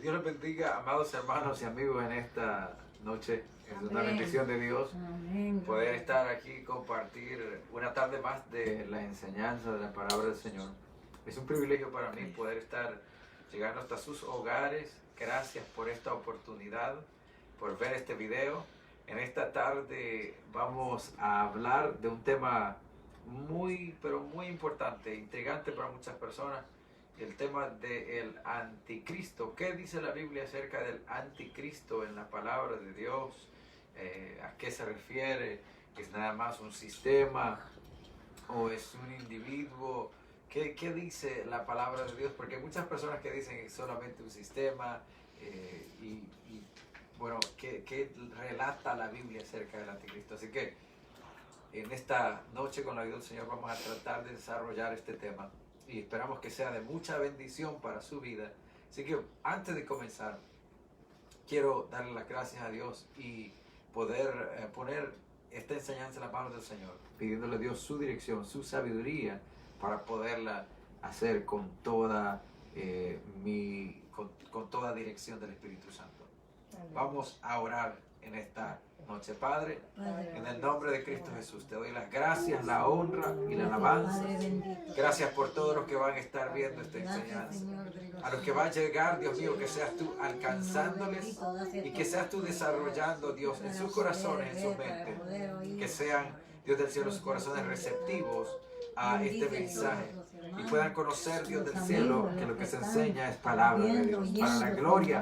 Dios les bendiga, amados hermanos y amigos, en esta noche. Es una bendición de Dios poder estar aquí y compartir una tarde más de la enseñanza de la palabra del Señor. Es un privilegio para mí poder estar llegando hasta sus hogares. Gracias por esta oportunidad, por ver este video. En esta tarde vamos a hablar de un tema muy, pero muy importante, intrigante para muchas personas. El tema del anticristo. ¿Qué dice la Biblia acerca del anticristo en la palabra de Dios? ¿A qué se refiere? ¿Es nada más un sistema o es un individuo? ¿Qué dice la palabra de Dios? Porque hay muchas personas que dicen que es solamente un sistema bueno, ¿qué relata la Biblia acerca del anticristo? Así que en esta noche, con la ayuda del Señor, vamos a tratar de desarrollar este tema y esperamos que sea de mucha bendición para su vida. Así que antes de comenzar, quiero darle las gracias a Dios y poder poner esta enseñanza en las manos del Señor, pidiéndole a Dios su dirección, su sabiduría para poderla hacer con toda con toda dirección del Espíritu Santo. Vamos a orar en esta noche. Padre, en el nombre de Cristo Jesús, te doy las gracias, la honra y la alabanza. Gracias por todos los que van a estar viendo esta enseñanza. A los que van a llegar, Dios mío, que seas tú alcanzándoles y que seas tú desarrollando, Dios, en sus corazones, en sus mentes. Que sean, Dios del cielo, sus corazones receptivos a este mensaje y puedan conocer, Dios del cielo, que lo que se enseña es palabra de Dios. Para la gloria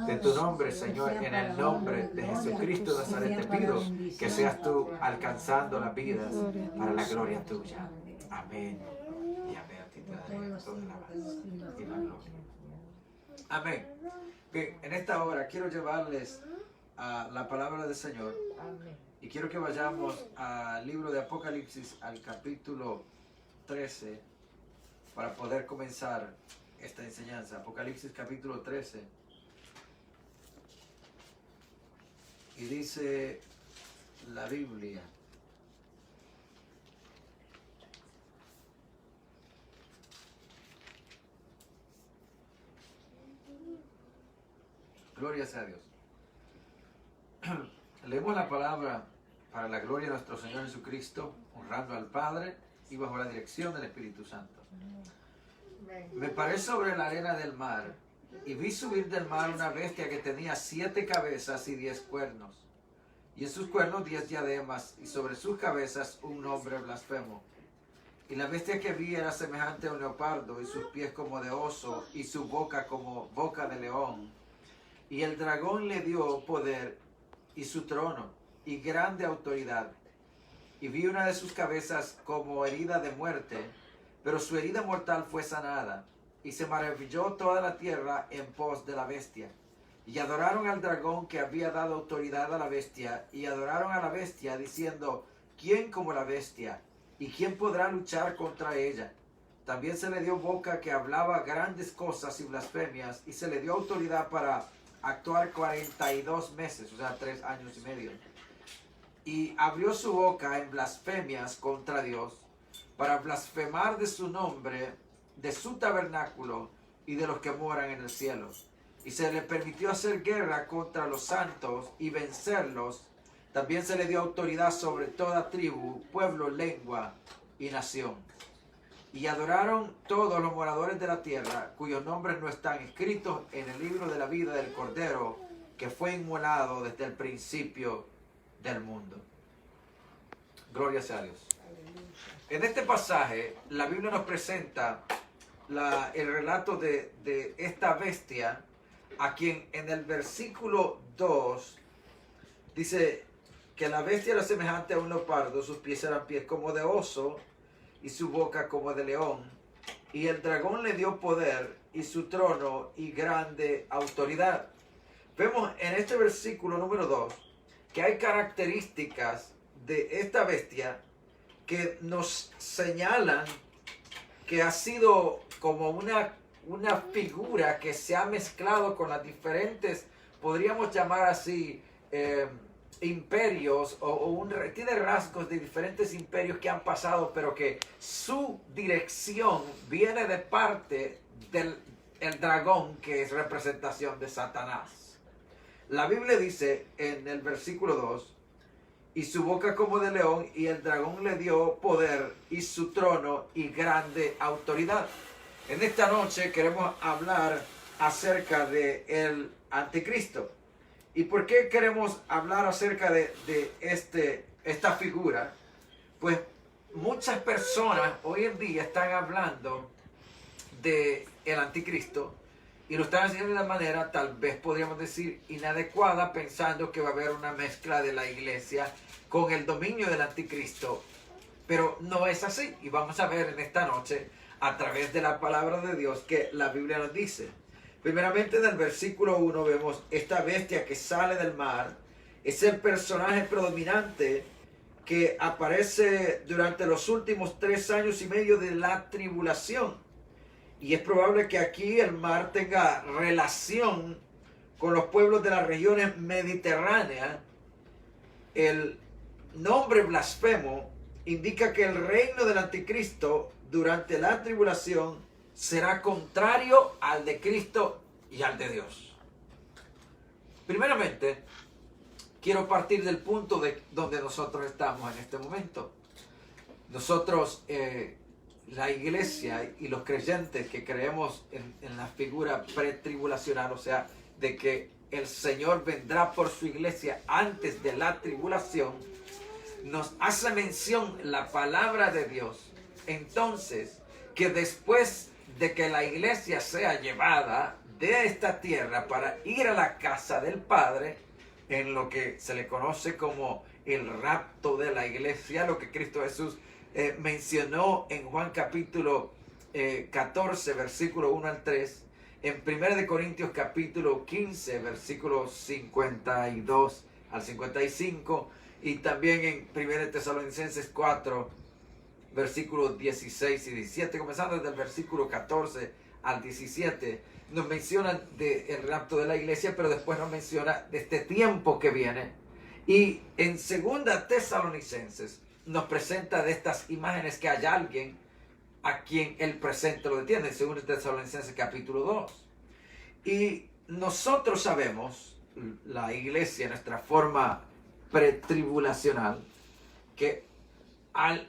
de tu nombre, Señor, en el nombre de Jesucristo de Nazaret, te pido que seas tú alcanzando las vidas para la gloria tuya. Amén. Y amén. A ti te daré toda la alabanza y la gloria. Amén. Bien, en esta hora quiero llevarles a la palabra del Señor. Y quiero que vayamos al libro de Apocalipsis, al capítulo 13, para poder comenzar esta enseñanza. Apocalipsis capítulo 13. Y dice la Biblia: gloria sea a Dios. Leemos la palabra para la gloria de nuestro Señor Jesucristo, honrando al Padre y bajo la dirección del Espíritu Santo. Me paré sobre la arena del mar y vi subir del mar una bestia que tenía 7 cabezas y 10 cuernos, y en sus cuernos 10 diademas, y sobre sus cabezas un nombre blasfemo. Y la bestia que vi era semejante a un leopardo, y sus pies como de oso, y su boca como boca de león. Y el dragón le dio poder y su trono y grande autoridad. Y vi una de sus cabezas como herida de muerte, pero su herida mortal fue sanada. Y se maravilló toda la tierra en pos de la bestia. Y adoraron al dragón que había dado autoridad a la bestia, y adoraron a la bestia, diciendo: ¿quién como la bestia? ¿Y quién podrá luchar contra ella? También se le dio boca que hablaba grandes cosas y blasfemias, y se le dio autoridad para actuar 42 meses, o sea, 3 años y medio. Y abrió su boca en blasfemias contra Dios, para blasfemar de su nombre, de su tabernáculo y de los que moran en el cielo. Y se le permitió hacer guerra contra los santos y vencerlos. También se le dio autoridad sobre toda tribu, pueblo, lengua y nación. Y adoraron todos los moradores de la tierra, cuyos nombres no están escritos en el libro de la vida del Cordero, que fue inmolado desde el principio del mundo. Gloria sea a Dios. En este pasaje, la Biblia nos presenta el relato de esta bestia, a quien en el versículo 2 dice que la bestia era semejante a un leopardo, sus pies eran pies como de oso, y su boca como de león. Y el dragón le dio poder y su trono y grande autoridad. Vemos en este versículo número 2 que hay características de esta bestia que nos señalan que ha sido como una figura que se ha mezclado con las diferentes, podríamos llamar así, imperios, tiene rasgos de diferentes imperios que han pasado, pero que su dirección viene de parte el dragón, que es representación de Satanás. La Biblia dice en el versículo 2, y su boca como de león, y el dragón le dio poder y su trono y grande autoridad. En esta noche queremos hablar acerca de el anticristo. ¿Y por qué queremos hablar acerca de esta figura? Pues muchas personas hoy en día están hablando de el anticristo y lo están haciendo de una manera, tal vez podríamos decir, inadecuada, pensando que va a haber una mezcla de la iglesia con el dominio del anticristo. Pero no es así. Y vamos a ver en esta noche, a través de la palabra de Dios, que la Biblia nos dice. Primeramente, en el versículo 1 vemos esta bestia que sale del mar. Es el personaje predominante que aparece durante los últimos 3 años y medio de la tribulación. Y es probable que aquí el mar tenga relación con los pueblos de las regiones mediterráneas. El nombre blasfemo indica que el reino del anticristo durante la tribulación será contrario al de Cristo y al de Dios. Primeramente, quiero partir del punto de donde nosotros estamos en este momento. Nosotros, la iglesia y los creyentes que creemos en la figura pretribulacional, o sea, de que el Señor vendrá por su iglesia antes de la tribulación, nos hace mención la palabra de Dios. Entonces, que después de que la iglesia sea llevada de esta tierra para ir a la casa del Padre, en lo que se le conoce como el rapto de la iglesia, lo que Cristo Jesús mencionó en Juan capítulo 14, versículo 1 al 3, en 1 Corintios capítulo 15, versículos 52 al 55, y también en 1 Tesalonicenses 4, versículos 16 y 17, comenzando desde el versículo 14 al 17, nos mencionan del rapto de la iglesia, pero después nos menciona de este tiempo que viene. Y en 2 Tesalonicenses nos presenta de estas imágenes que hay alguien a quien el presente lo detiene, en 2 Tesalonicenses capítulo 2. Y nosotros sabemos, la iglesia, nuestra forma pretribulacional, que al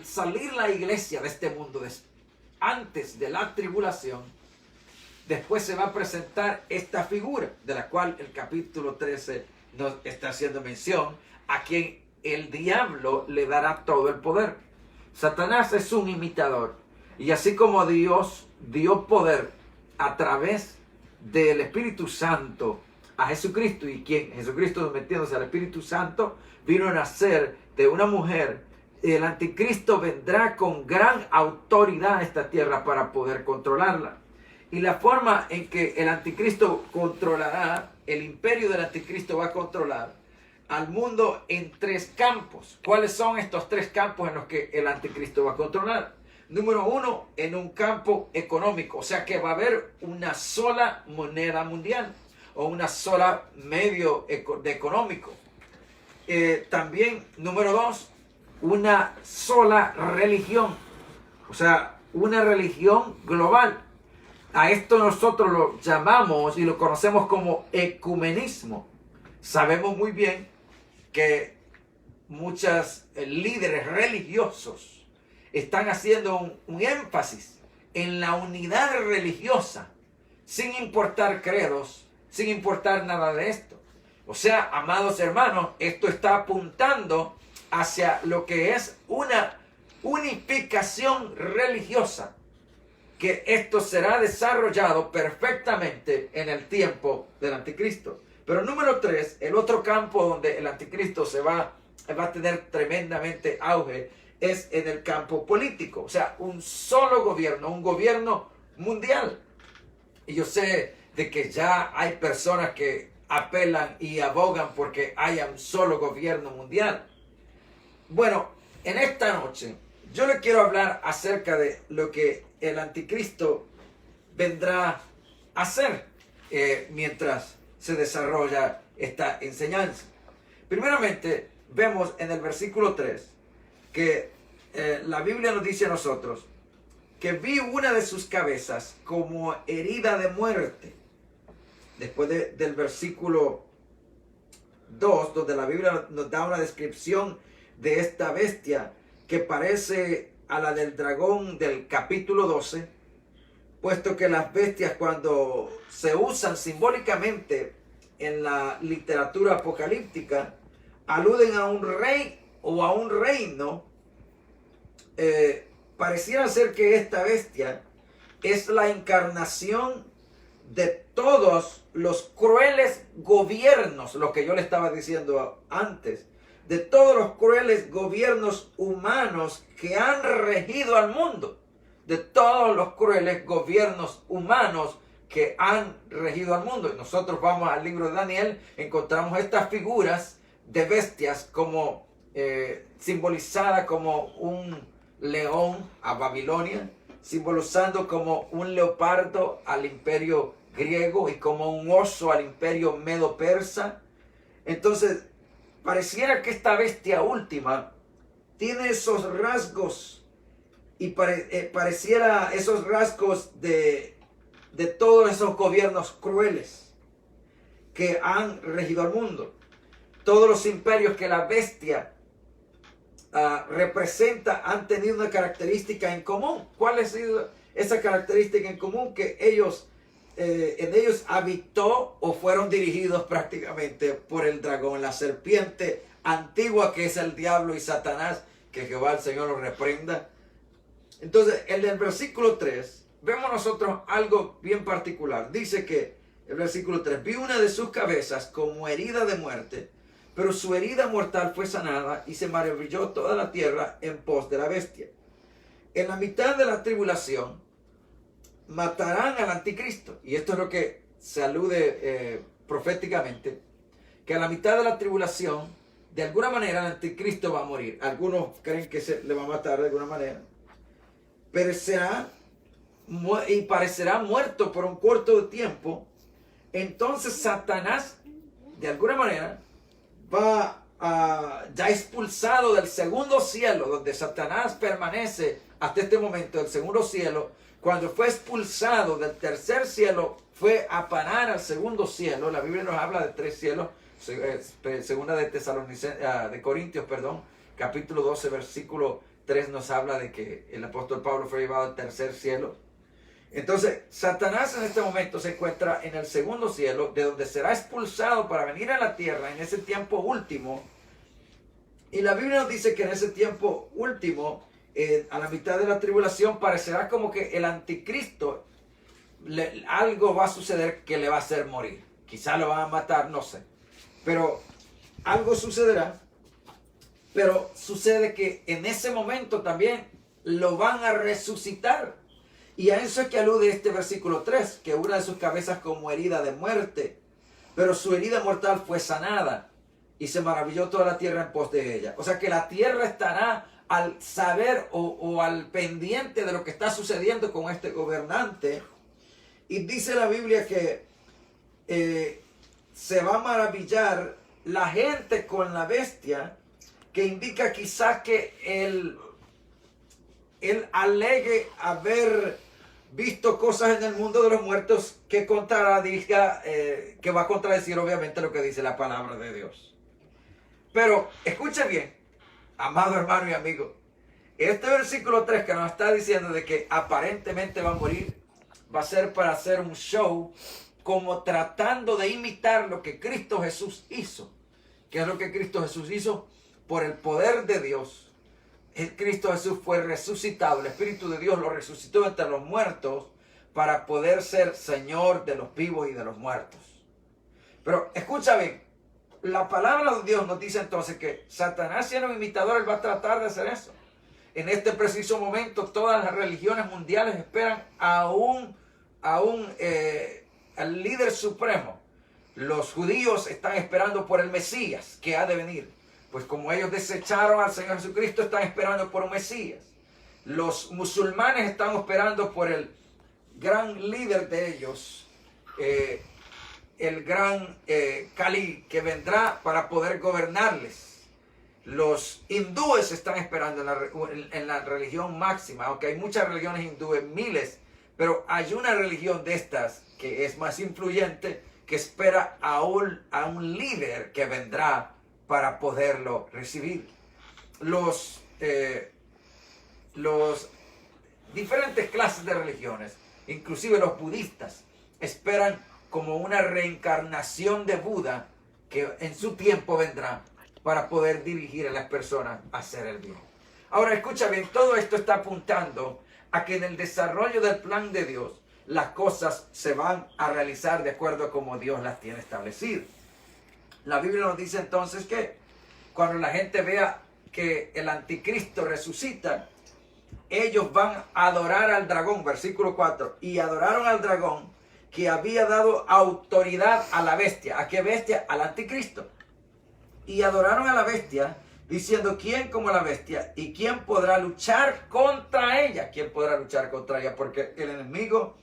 salir la iglesia de este mundo antes de la tribulación, después se va a presentar esta figura de la cual el capítulo 13 nos está haciendo mención, a quien el diablo le dará todo el poder. Satanás es un imitador, y así como Dios dio poder a través del Espíritu Santo a Jesucristo, y quien Jesucristo, metiéndose al Espíritu Santo, vino a nacer de una mujer, el anticristo vendrá con gran autoridad a esta tierra para poder controlarla. Y la forma en que el anticristo controlará, el imperio del anticristo va a controlar al mundo en 3 campos. ¿Cuáles son estos 3 campos en los que el anticristo va a controlar? Número 1, en un campo económico, o sea que va a haber una sola moneda mundial o una sola medio económico. También, número 2, una sola religión, o sea, una religión global. A esto nosotros lo llamamos y lo conocemos como ecumenismo. Sabemos muy bien que muchos líderes religiosos están haciendo un énfasis en la unidad religiosa, sin importar credos, sin importar nada de esto. O sea, amados hermanos, esto está apuntando hacia lo que es una unificación religiosa, que esto será desarrollado perfectamente en el tiempo del anticristo. Pero número 3, el otro campo donde el anticristo va a tener tremendamente auge, es en el campo político. O sea, un solo gobierno, un gobierno mundial. Y yo sé de que ya hay personas que apelan y abogan porque haya un solo gobierno mundial. Bueno, en esta noche yo le quiero hablar acerca de lo que el anticristo vendrá a hacer mientras se desarrolla esta enseñanza. Primeramente, vemos en el versículo 3 que la Biblia nos dice a nosotros que vi una de sus cabezas como herida de muerte. Después del versículo 2, donde la Biblia nos da una descripción de esta bestia que parece a la del dragón del capítulo 12, puesto que las bestias, cuando se usan simbólicamente en la literatura apocalíptica, aluden a un rey o a un reino. Pareciera ser que esta bestia es la encarnación de todos los crueles gobiernos, lo que yo le estaba diciendo antes, de todos los crueles gobiernos humanos que han regido al mundo, de todos los crueles gobiernos humanos que han regido al mundo. Y nosotros vamos al libro de Daniel, encontramos estas figuras de bestias como simbolizada como un león a Babilonia, simbolizando como un leopardo al imperio griego y como un oso al imperio medo-persa. Entonces, pareciera que esta bestia última tiene esos rasgos y pareciera esos rasgos de todos esos gobiernos crueles que han regido al mundo. Todos los imperios que la bestia representa han tenido una característica en común. ¿Cuál ha sido esa característica en común? Que en ellos habitó o fueron dirigidos prácticamente por el dragón, la serpiente antigua que es el diablo y Satanás, que Jehová el Señor lo reprenda. Entonces, en el versículo 3, vemos nosotros algo bien particular. Dice que, el versículo 3, vi una de sus cabezas como herida de muerte, pero su herida mortal fue sanada y se maravilló toda la tierra en pos de la bestia. En la mitad de la tribulación matarán al anticristo. Y esto es lo que se alude proféticamente, que a la mitad de la tribulación, de alguna manera el anticristo va a morir. Algunos creen que se le va a matar de alguna manera. Perecerá y parecerá muerto por un corto tiempo. Entonces Satanás, de alguna manera, va ya expulsado del segundo cielo, donde Satanás permanece hasta este momento, el segundo cielo. Cuando fue expulsado del tercer cielo, fue a parar al segundo cielo. La Biblia nos habla de 3 cielos. Segunda de Corintios, capítulo 12, versículo 3 nos habla de que el apóstol Pablo fue llevado al tercer cielo. Entonces, Satanás en este momento se encuentra en el segundo cielo, de donde será expulsado para venir a la tierra en ese tiempo último. Y la Biblia nos dice que en ese tiempo último, a la mitad de la tribulación, parecerá como que el anticristo, algo va a suceder que le va a hacer morir. Quizá lo van a matar, no sé. Pero algo sucederá. Pero sucede que en ese momento también lo van a resucitar. Y a eso es que alude este versículo 3, que una de sus cabezas como herida de muerte, pero su herida mortal fue sanada y se maravilló toda la tierra en pos de ella. O sea que la tierra estará al saber o al pendiente de lo que está sucediendo con este gobernante. Y dice la Biblia que se va a maravillar la gente con la bestia, que indica quizás que él alegue haber visto cosas en el mundo de los muertos que contradiga, que va a contradecir obviamente lo que dice la palabra de Dios. Pero escuche bien, amado hermano y amigo, este versículo 3 que nos está diciendo de que aparentemente va a morir, va a ser para hacer un show, como tratando de imitar lo que Cristo Jesús hizo. ¿Qué es lo que Cristo Jesús hizo? Por el poder de Dios, Cristo Jesús fue resucitado, el Espíritu de Dios lo resucitó entre los muertos para poder ser Señor de los vivos y de los muertos. Pero escucha bien, la palabra de Dios nos dice entonces que Satanás, siendo un imitador, él va a tratar de hacer eso. En este preciso momento todas las religiones mundiales esperan al líder supremo. Los judíos están esperando por el Mesías que ha de venir. Pues como ellos desecharon al Señor Jesucristo, están esperando por un Mesías. Los musulmanes están esperando por el gran líder de ellos, el gran Cali, que vendrá para poder gobernarles. Los hindúes están esperando en la religión máxima, aunque hay muchas religiones hindúes, miles, pero hay una religión de estas que es más influyente, que espera a un líder que vendrá para poderlo recibir. Los diferentes clases de religiones, inclusive los budistas, esperan como una reencarnación de Buda que en su tiempo vendrá para poder dirigir a las personas a hacer el bien. Ahora escucha bien, todo esto está apuntando a que en el desarrollo del plan de Dios las cosas se van a realizar de acuerdo a como Dios las tiene establecidas. La Biblia nos dice entonces que cuando la gente vea que el anticristo resucita, ellos van a adorar al dragón, versículo 4, y adoraron al dragón que había dado autoridad a la bestia. ¿A qué bestia? Al anticristo. Y adoraron a la bestia, diciendo, ¿quién como la bestia? ¿Y quién podrá luchar contra ella? ¿Quién podrá luchar contra ella? Porque el enemigo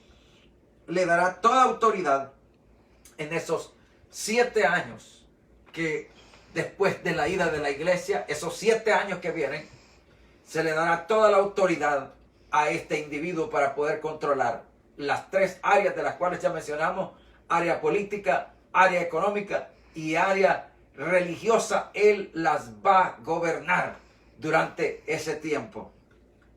le dará toda autoridad en esos 7 años que después de la ida de la iglesia, esos 7 años que vienen, se le dará toda la autoridad a este individuo para poder controlar las 3 áreas de las cuales ya mencionamos: área política, área económica y área religiosa. Él las va a gobernar durante ese tiempo.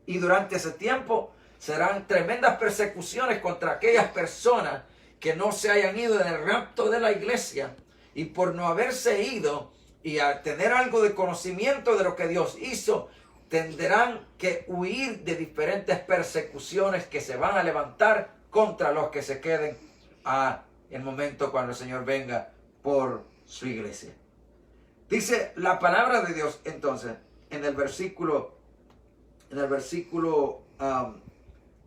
Y durante ese tiempo serán tremendas persecuciones contra aquellas personas que no se hayan ido en el rapto de la iglesia, y por no haberse ido y a tener algo de conocimiento de lo que Dios hizo, tendrán que huir de diferentes persecuciones que se van a levantar contra los que se queden a el momento cuando el Señor venga por su iglesia. Dice la palabra de Dios entonces en el versículo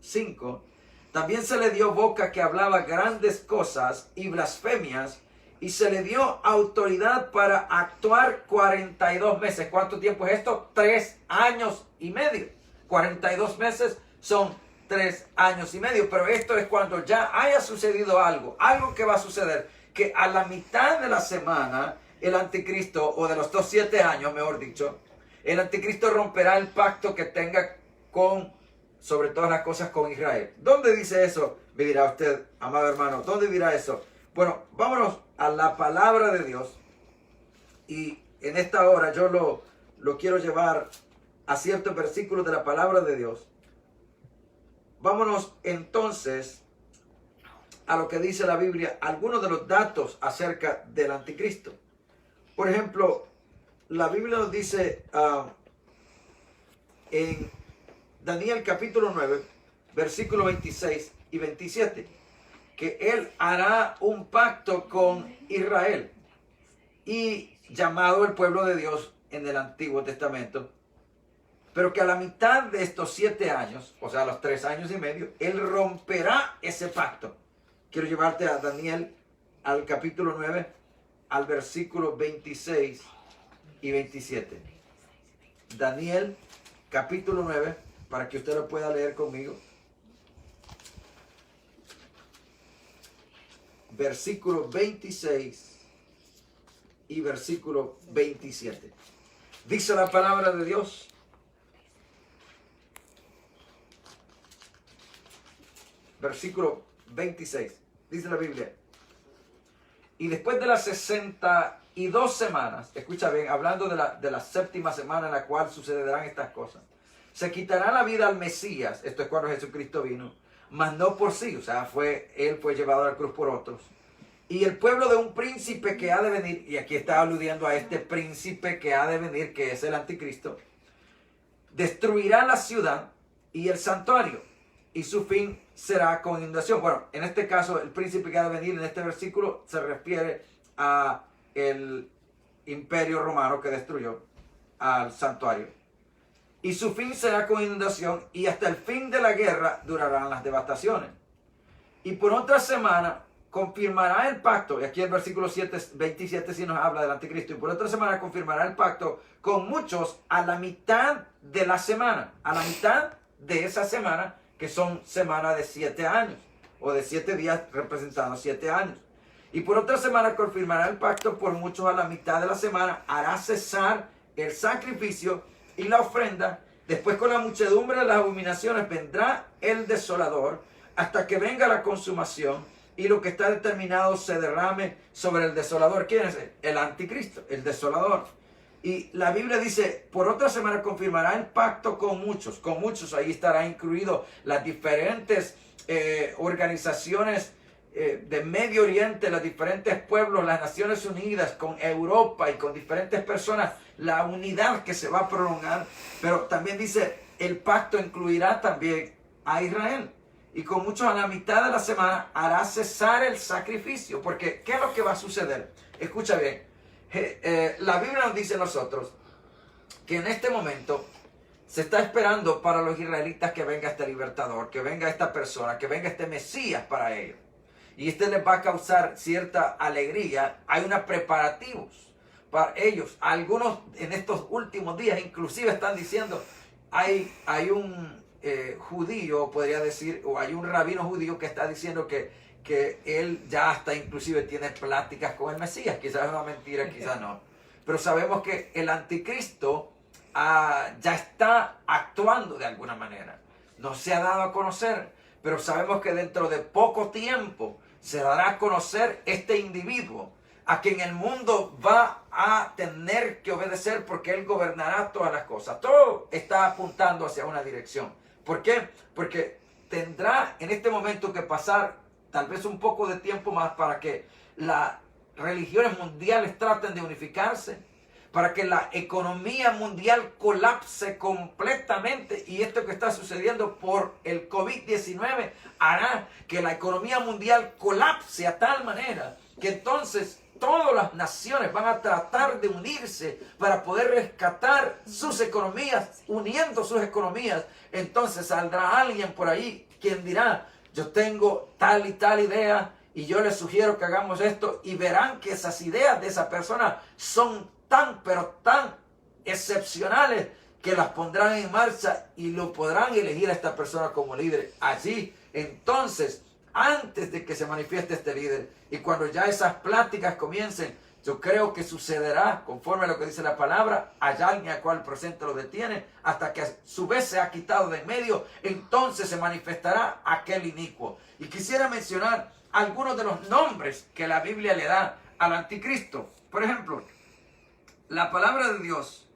5, también se le dio boca que hablaba grandes cosas y blasfemias, y se le dio autoridad para actuar 42 meses. ¿Cuánto tiempo es esto? 3 años y medio. 42 meses son 3 años y medio. Pero esto es cuando ya haya sucedido algo que va a suceder, que a la mitad de la semana el anticristo, o de los 7 años mejor dicho, el anticristo romperá el pacto que tenga con, sobre todas las cosas, con Israel. ¿Dónde dice eso? Me dirá usted, amado hermano, ¿dónde dirá eso? Bueno, vámonos a la palabra de Dios, y en esta hora yo lo quiero llevar a ciertos versículos de la palabra de Dios. Vámonos entonces a lo que dice la Biblia, algunos de los datos acerca del anticristo. Por ejemplo, la Biblia nos dice en Daniel capítulo 9, versículos 26 y 27, que él hará un pacto con Israel, y llamado el pueblo de Dios en el Antiguo Testamento, pero que a la mitad de estos 7 años, o sea, los 3 años y medio, él romperá ese pacto. Quiero llevarte a Daniel, al capítulo 9, al versículo 26 y 27. Daniel, capítulo 9, para que usted lo pueda leer conmigo. Versículo 26 y versículo 27. Dice la palabra de Dios: versículo 26, dice la Biblia: y después de las 62 semanas, escucha bien, hablando de la séptima semana en la cual sucederán estas cosas, se quitará la vida al Mesías, esto es cuando Jesucristo vino, mas no por sí, o sea, él fue llevado a la cruz por otros, y el pueblo de un príncipe que ha de venir, y aquí está aludiendo a este príncipe que ha de venir, que es el anticristo, destruirá la ciudad y el santuario, y su fin será con inundación. Bueno, en este caso, el príncipe que ha de venir en este versículo se refiere a el imperio romano que destruyó al santuario. Y su fin será con inundación, y hasta el fin de la guerra durarán las devastaciones. Y por otra semana confirmará el pacto, y aquí el versículo 27 sí nos habla del anticristo, y por otra semana confirmará el pacto con muchos a la mitad de la semana, a la mitad de esa semana, que son semanas de 7 años, o de 7 días representando 7 años. Y por otra semana confirmará el pacto por muchos a la mitad de la semana, hará cesar el sacrificio y la ofrenda. Después con la muchedumbre de las abominaciones vendrá el desolador hasta que venga la consumación y lo que está determinado se derrame sobre el desolador. ¿Quién es? El anticristo, el desolador. Y la Biblia dice, por otra semana confirmará el pacto con muchos. Con muchos ahí estará incluido las diferentes organizaciones de Medio Oriente, los diferentes pueblos, las Naciones Unidas, con Europa y con diferentes personas, la unidad que se va a prolongar. Pero también dice, el pacto incluirá también a Israel. Y con muchos a la mitad de la semana hará cesar el sacrificio. Porque, ¿qué es lo que va a suceder? Escucha bien. La Biblia nos dice a nosotros que en este momento se está esperando para los israelitas que venga este libertador, que venga esta persona, que venga este Mesías para ellos. Y este les va a causar cierta alegría. Hay unos preparativos para ellos. Algunos en estos últimos días inclusive están diciendo, hay un judío, podría decir, o hay un rabino judío que está diciendo que él ya hasta inclusive tiene pláticas con el Mesías. Quizás es una mentira, quizás no. Pero sabemos que el anticristo ya está actuando de alguna manera. No se ha dado a conocer, pero sabemos que dentro de poco tiempo se dará a conocer este individuo a quien el mundo va a tener que obedecer porque él gobernará todas las cosas. Todo está apuntando hacia una dirección. ¿Por qué? Porque tendrá en este momento que pasar tal vez un poco de tiempo más para que las religiones mundiales traten de unificarse, para que la economía mundial colapse completamente. Y esto que está sucediendo por el COVID-19 hará que la economía mundial colapse a tal manera que entonces todas las naciones van a tratar de unirse para poder rescatar sus economías. Uniendo sus economías, entonces saldrá alguien por ahí quien dirá, yo tengo tal y tal idea y yo les sugiero que hagamos esto, y verán que esas ideas de esa persona son tan, pero tan excepcionales que las pondrán en marcha y lo podrán elegir a esta persona como líder. Allí, entonces, antes de que se manifieste este líder y cuando ya esas pláticas comiencen, yo creo que sucederá, conforme a lo que dice la palabra, hay alguien al cual el presente lo detiene, hasta que a su vez se ha quitado de en medio, entonces se manifestará aquel inicuo. Y quisiera mencionar algunos de los nombres que la Biblia le da al anticristo. Por ejemplo, la palabra de Dios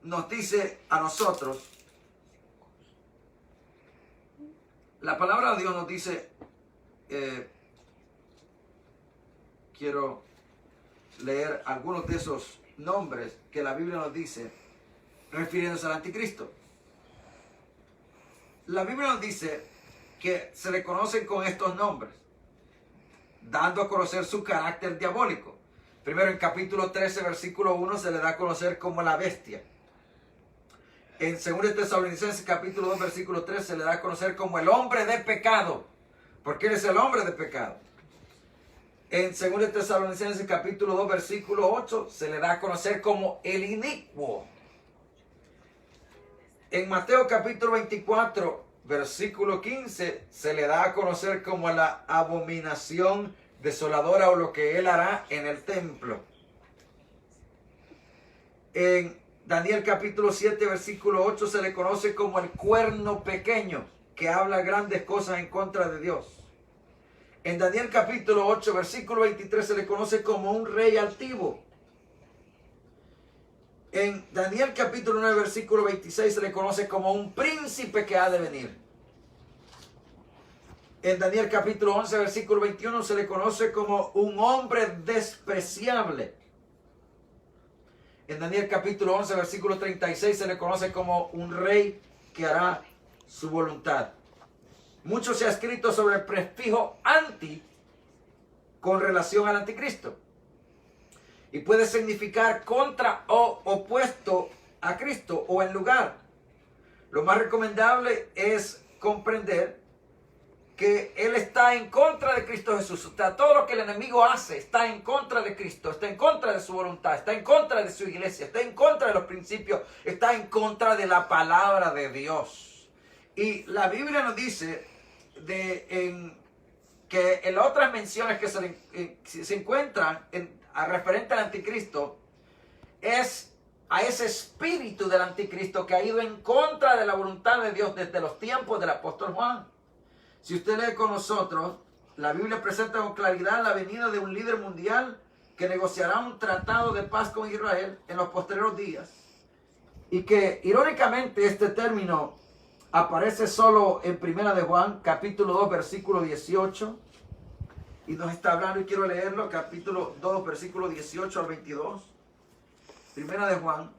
nos dice a nosotros, la palabra de Dios nos dice, quiero leer algunos de esos nombres que la Biblia nos dice refiriéndose al anticristo. La Biblia nos dice que se le conocen con estos nombres, dando a conocer su carácter diabólico. Primero, en capítulo 13, versículo 1, se le da a conocer como la bestia. En 2 Tesalonicenses, capítulo 2, versículo 3, se le da a conocer como el hombre de pecado, porque él es el hombre de pecado. En 2 Tesalonicenses, capítulo 2, versículo 8, se le da a conocer como el inicuo. En Mateo, capítulo 24, versículo 15, se le da a conocer como la abominación desoladora, o lo que él hará en el templo. En Daniel capítulo 7 versículo 8 se le conoce como el cuerno pequeño, que habla grandes cosas en contra de Dios. En Daniel capítulo 8 versículo 23 se le conoce como un rey altivo. En Daniel capítulo 9 versículo 26 se le conoce como un príncipe que ha de venir. En Daniel capítulo 11, versículo 21, se le conoce como un hombre despreciable. En Daniel capítulo 11, versículo 36, se le conoce como un rey que hará su voluntad. Mucho se ha escrito sobre el prefijo anti con relación al anticristo. Y puede significar contra o opuesto a Cristo o en lugar. Lo más recomendable es comprender que él está en contra de Cristo Jesús. O sea, todo lo que el enemigo hace está en contra de Cristo, está en contra de su voluntad, está en contra de su iglesia, está en contra de los principios, está en contra de la palabra de Dios. Y la Biblia nos dice que en otras menciones que se encuentran referente al anticristo es a ese espíritu del anticristo que ha ido en contra de la voluntad de Dios desde los tiempos del apóstol Juan. Si usted lee con nosotros, la Biblia presenta con claridad la venida de un líder mundial que negociará un tratado de paz con Israel en los posteriores días. Y que irónicamente este término aparece solo en Primera de Juan, capítulo 2, versículo 18. Y nos está hablando, y quiero leerlo, capítulo 2, versículo 18 al 22. Primera de Juan,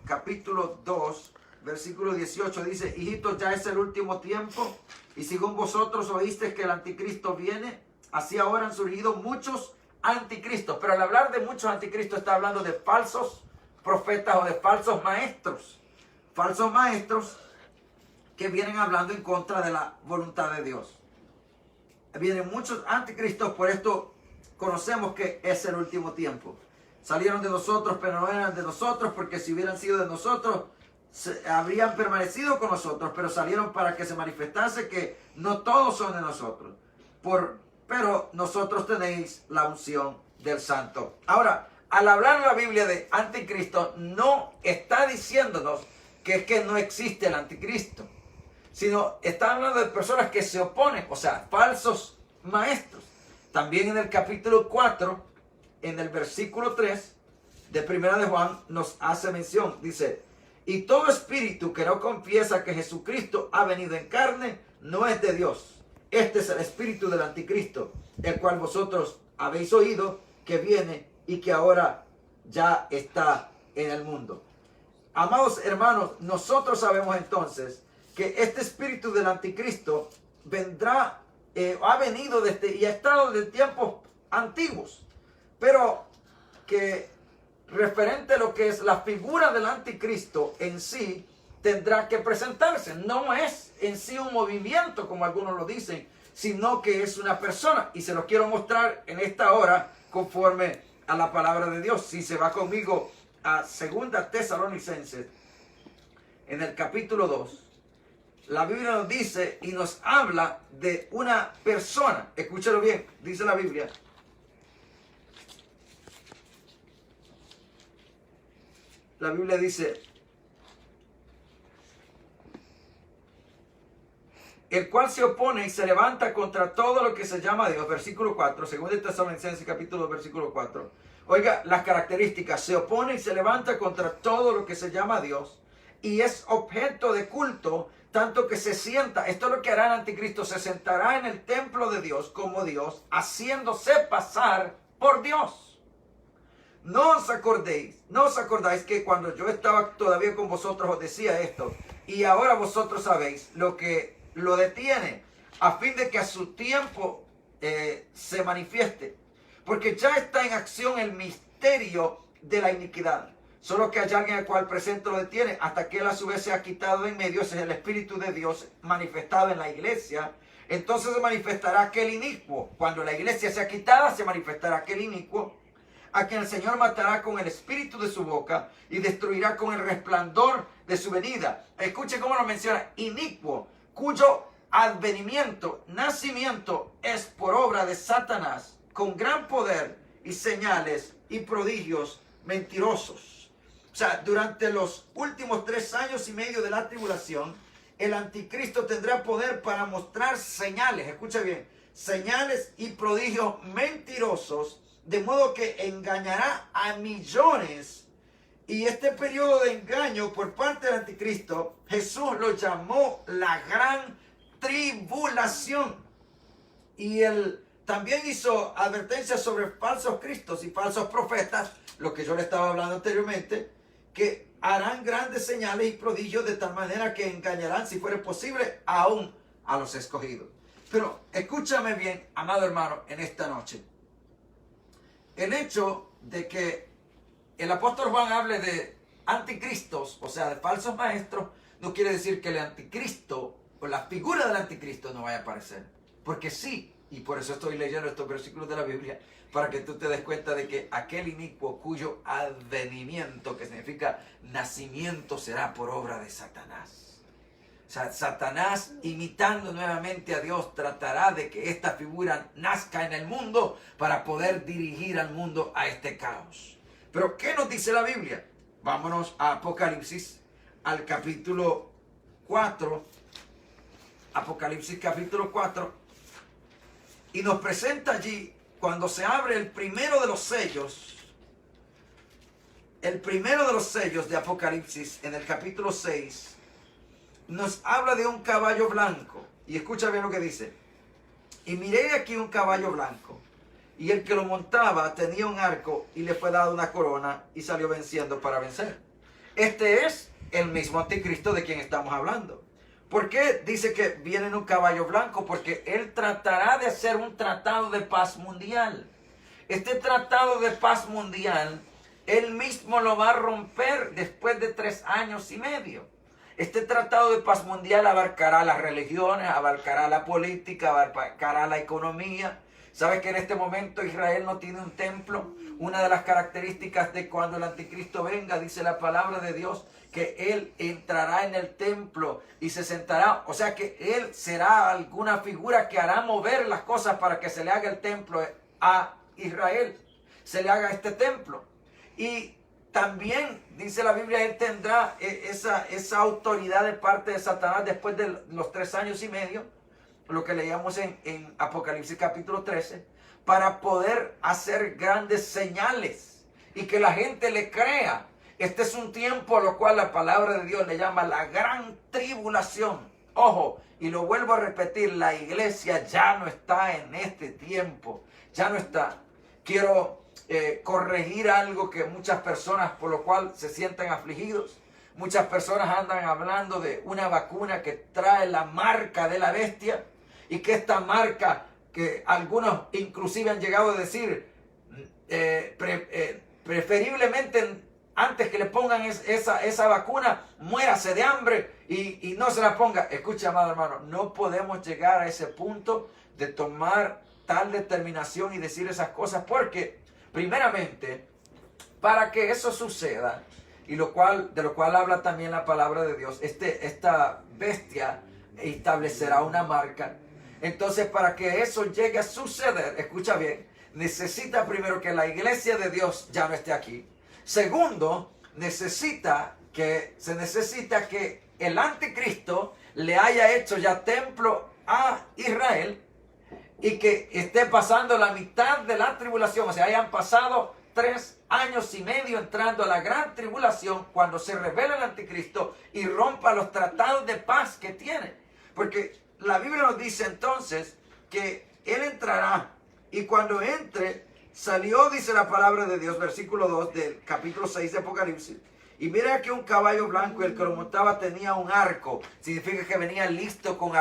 capítulo 2, versículo 18, dice: hijitos, ya es el último tiempo, y según vosotros oísteis que el anticristo viene, así ahora han surgido muchos anticristos. Pero al hablar de muchos anticristos está hablando de falsos profetas o de falsos maestros. Falsos maestros que vienen hablando en contra de la voluntad de Dios. Vienen muchos anticristos, por esto conocemos que es el último tiempo. Salieron de nosotros, pero no eran de nosotros, porque si hubieran sido de nosotros, habrían permanecido con nosotros, pero salieron para que se manifestase que no todos son de nosotros. Pero nosotros tenéis la unción del Santo. Ahora, al hablar en la Biblia de anticristo, no está diciéndonos que es que no existe el anticristo, sino está hablando de personas que se oponen, o sea, falsos maestros. También en el capítulo 4, en el versículo 3 de Primera de Juan, nos hace mención, dice: y todo espíritu que no confiesa que Jesucristo ha venido en carne, no es de Dios. Este es el espíritu del anticristo, el cual vosotros habéis oído que viene y que ahora ya está en el mundo. Amados hermanos, nosotros sabemos entonces que este espíritu del anticristo vendrá, ha venido desde y ha estado desde tiempos antiguos, pero que referente a lo que es la figura del anticristo en sí, tendrá que presentarse. No es en sí un movimiento, como algunos lo dicen, sino que es una persona. Y se los quiero mostrar en esta hora conforme a la palabra de Dios. Si se va conmigo a 2 Tesalonicenses, en el capítulo 2, la Biblia nos dice y nos habla de una persona. Escúchalo bien, dice la Biblia. La Biblia dice: el cual se opone y se levanta contra todo lo que se llama Dios. Versículo 4, 2 Tesalonicenses capítulo 2, versículo 4. Oiga las características: se opone y se levanta contra todo lo que se llama Dios y es objeto de culto, tanto que se sienta. Esto es lo que hará el anticristo: se sentará en el templo de Dios como Dios, haciéndose pasar por Dios. No os acordáis que cuando yo estaba todavía con vosotros os decía esto, y ahora vosotros sabéis lo que lo detiene, a fin de que a su tiempo se manifieste, porque ya está en acción el misterio de la iniquidad. Solo que hay alguien al cual presente lo detiene, hasta que él a su vez se ha quitado de en medio. Ese es el Espíritu de Dios manifestado en la iglesia. Entonces se manifestará aquel inicuo. Cuando la iglesia sea quitada, se manifestará aquel inicuo, a quien el Señor matará con el espíritu de su boca y destruirá con el resplandor de su venida. Escuche cómo lo menciona: inicuo, cuyo advenimiento, nacimiento, es por obra de Satanás, con gran poder y señales y prodigios mentirosos. O sea, durante los últimos 3 años y medio de la tribulación, el anticristo tendrá poder para mostrar señales, escucha bien, señales y prodigios mentirosos, de modo que engañará a millones. Y este periodo de engaño por parte del anticristo, Jesús lo llamó la gran tribulación. Y él también hizo advertencias sobre falsos cristos y falsos profetas, lo que yo le estaba hablando anteriormente, que harán grandes señales y prodigios de tal manera que engañarán, si fuera posible, aún a los escogidos. Pero escúchame bien, amado hermano, en esta noche. El hecho de que el apóstol Juan hable de anticristos, o sea, de falsos maestros, no quiere decir que el anticristo o la figura del anticristo no vaya a aparecer. Porque sí, y por eso estoy leyendo estos versículos de la Biblia, para que tú te des cuenta de que aquel inicuo cuyo advenimiento, que significa nacimiento, será por obra de Satanás. O sea, Satanás, imitando nuevamente a Dios, tratará de que esta figura nazca en el mundo para poder dirigir al mundo a este caos. Pero ¿qué nos dice la Biblia? vámonos a Apocalipsis, al capítulo 4. Apocalipsis capítulo 4. Y nos presenta allí, cuando se abre el primero de los sellos, de Apocalipsis, en el capítulo 6, nos habla de un caballo blanco. Y escucha bien lo que dice. Y miré aquí un caballo blanco, y el que lo montaba tenía un arco, y le fue dada una corona, y salió venciendo para vencer. Este es el mismo anticristo de quien estamos hablando. ¿Por qué dice que viene en un caballo blanco? Porque él tratará de hacer un tratado de paz mundial. Este tratado de paz mundial, él mismo lo va a romper después de 3 años y medio. Este tratado de paz mundial abarcará las religiones, abarcará la política, abarcará la economía. ¿Sabes que en este momento Israel no tiene un templo? Una de las características de cuando el anticristo venga, dice la palabra de Dios, que él entrará en el templo y se sentará. O sea que él será alguna figura que hará mover las cosas para que se le haga el templo a Israel. Se le haga este templo. Y también, dice la Biblia, él tendrá esa autoridad de parte de Satanás después de los 3 años y medio, lo que leíamos en Apocalipsis capítulo 13, para poder hacer grandes señales y que la gente le crea. Este es un tiempo a lo cual la palabra de Dios le llama la gran tribulación. Ojo, y lo vuelvo a repetir, la iglesia ya no está en este tiempo, ya no está. Quiero corregir algo que muchas personas por lo cual se sienten afligidos. Muchas personas andan hablando de una vacuna que trae la marca de la bestia, y que esta marca, que algunos inclusive han llegado a decir, preferiblemente antes que le pongan esa vacuna, muérase de hambre y no se la ponga. Escucha, amado hermano, no podemos llegar a ese punto de tomar tal determinación y decir esas cosas, porque primeramente, para que eso suceda, y de lo cual habla también la palabra de Dios, esta bestia establecerá una marca. Entonces, para que eso llegue a suceder, escucha bien, necesita primero que la iglesia de Dios ya no esté aquí. Segundo, se necesita que el anticristo le haya hecho ya templo a Israel, y que esté pasando la mitad de la tribulación, o sea, hayan pasado 3 años y medio entrando a la gran tribulación, cuando se revela el anticristo y rompa los tratados de paz que tiene. Porque la Biblia nos dice entonces que él entrará, y cuando entre, salió, dice la palabra de Dios, versículo 2 del capítulo 6 de Apocalipsis, y mira que un caballo blanco, y el que lo montaba tenía un arco. Significa que venía listo con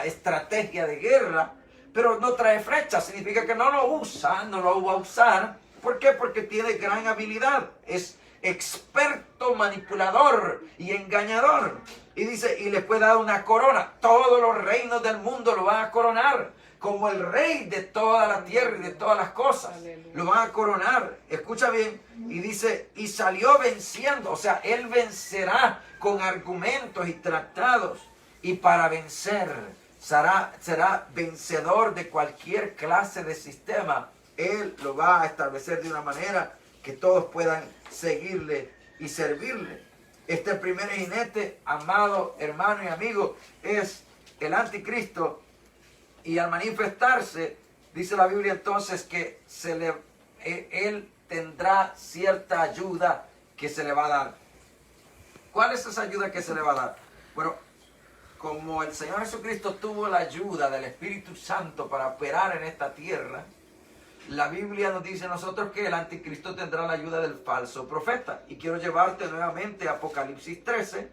estrategia de guerra, pero no trae flechas. Significa que no lo va a usar. ¿Por qué? Porque tiene gran habilidad. Es experto manipulador y engañador. Y dice, y le fue dada una corona. Todos los reinos del mundo lo van a coronar como el rey de toda la tierra y de todas las cosas. Lo van a coronar. Escucha bien. Y dice, y salió venciendo. O sea, él vencerá con argumentos y tratados. Y para vencer, será vencedor de cualquier clase de sistema. Él lo va a establecer de una manera que todos puedan seguirle y servirle. Este primer jinete, amado hermano y amigo, es el anticristo. Y al manifestarse, dice la Biblia entonces que él tendrá cierta ayuda que se le va a dar. ¿Cuál es esa ayuda que se le va a dar? Bueno, como el Señor Jesucristo tuvo la ayuda del Espíritu Santo para operar en esta tierra, la Biblia nos dice a nosotros que el anticristo tendrá la ayuda del falso profeta. Y quiero llevarte nuevamente a Apocalipsis 13,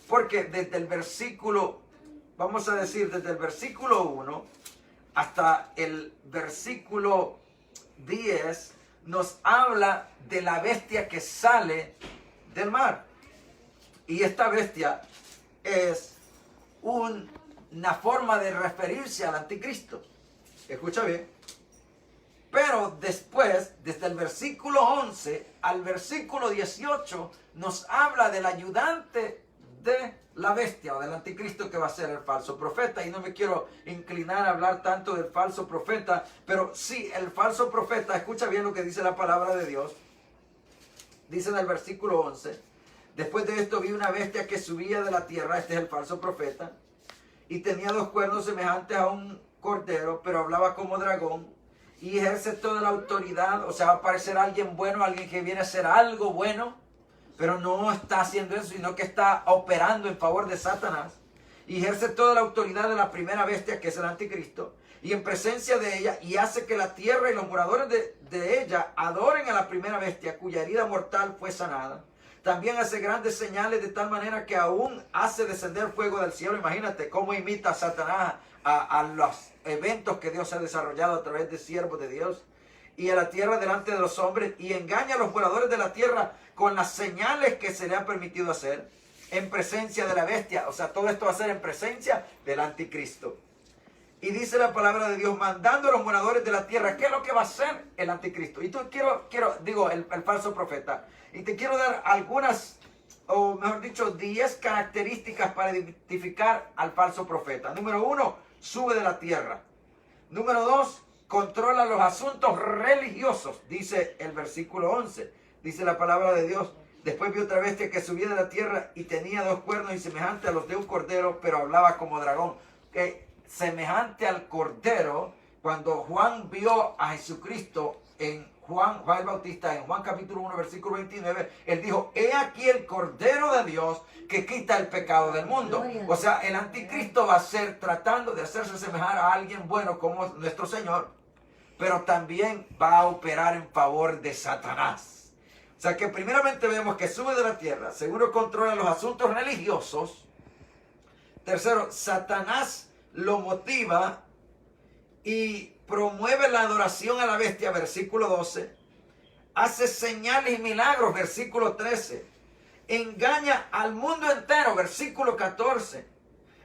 porque desde el versículo, vamos a decir, desde el versículo 1 hasta el versículo 10, nos habla de la bestia que sale del mar. Y esta bestia es una forma de referirse al anticristo. Escucha bien. Pero después, desde el versículo 11 al versículo 18, nos habla del ayudante de la bestia o del anticristo, que va a ser el falso profeta. Y no me quiero inclinar a hablar tanto del falso profeta, pero sí, el falso profeta, escucha bien lo que dice la palabra de Dios. dice en el versículo 11, después de esto vi una bestia que subía de la tierra, este es el falso profeta, y tenía 2 cuernos semejantes a un cordero, pero hablaba como dragón, y ejerce toda la autoridad. O sea, va a aparecer alguien bueno, alguien que viene a hacer algo bueno, pero no está haciendo eso, sino que está operando en favor de Satanás. Y ejerce toda la autoridad de la primera bestia, que es el anticristo, y en presencia de ella, y hace que la tierra y los moradores de ella adoren a la primera bestia, cuya herida mortal fue sanada. También hace grandes señales, de tal manera que aún hace descender fuego del cielo. Imagínate cómo imita a Satanás a los eventos que Dios ha desarrollado a través de siervos de Dios. Y a la tierra delante de los hombres, y engaña a los moradores de la tierra con las señales que se le han permitido hacer en presencia de la bestia. O sea, todo esto va a ser en presencia del anticristo. Y dice la palabra de Dios, mandando a los moradores de la tierra. ¿Qué es lo que va a hacer el anticristo? Y tú digo, el falso profeta. Y te quiero dar algunas, o mejor dicho, 10 características para identificar al falso profeta. Número 1, sube de la tierra. Número 2, controla los asuntos religiosos, dice el versículo 11. Dice la palabra de Dios, después vi otra bestia que subía de la tierra y tenía 2 cuernos y semejante a los de un cordero, pero hablaba como dragón. Semejante al cordero, cuando Juan vio a Jesucristo en Juan el Bautista, en Juan capítulo 1, versículo 29, él dijo, he aquí el cordero de Dios que quita el pecado del mundo. O sea, el anticristo va a ser tratando de hacerse semejar a alguien bueno como nuestro Señor, pero también va a operar en favor de Satanás. O sea que primeramente vemos que sube de la tierra. Segundo, controla los asuntos religiosos. Tercero, Satanás lo motiva y promueve la adoración a la bestia, versículo 12. Hace señales y milagros, versículo 13. Engaña al mundo entero, versículo 14.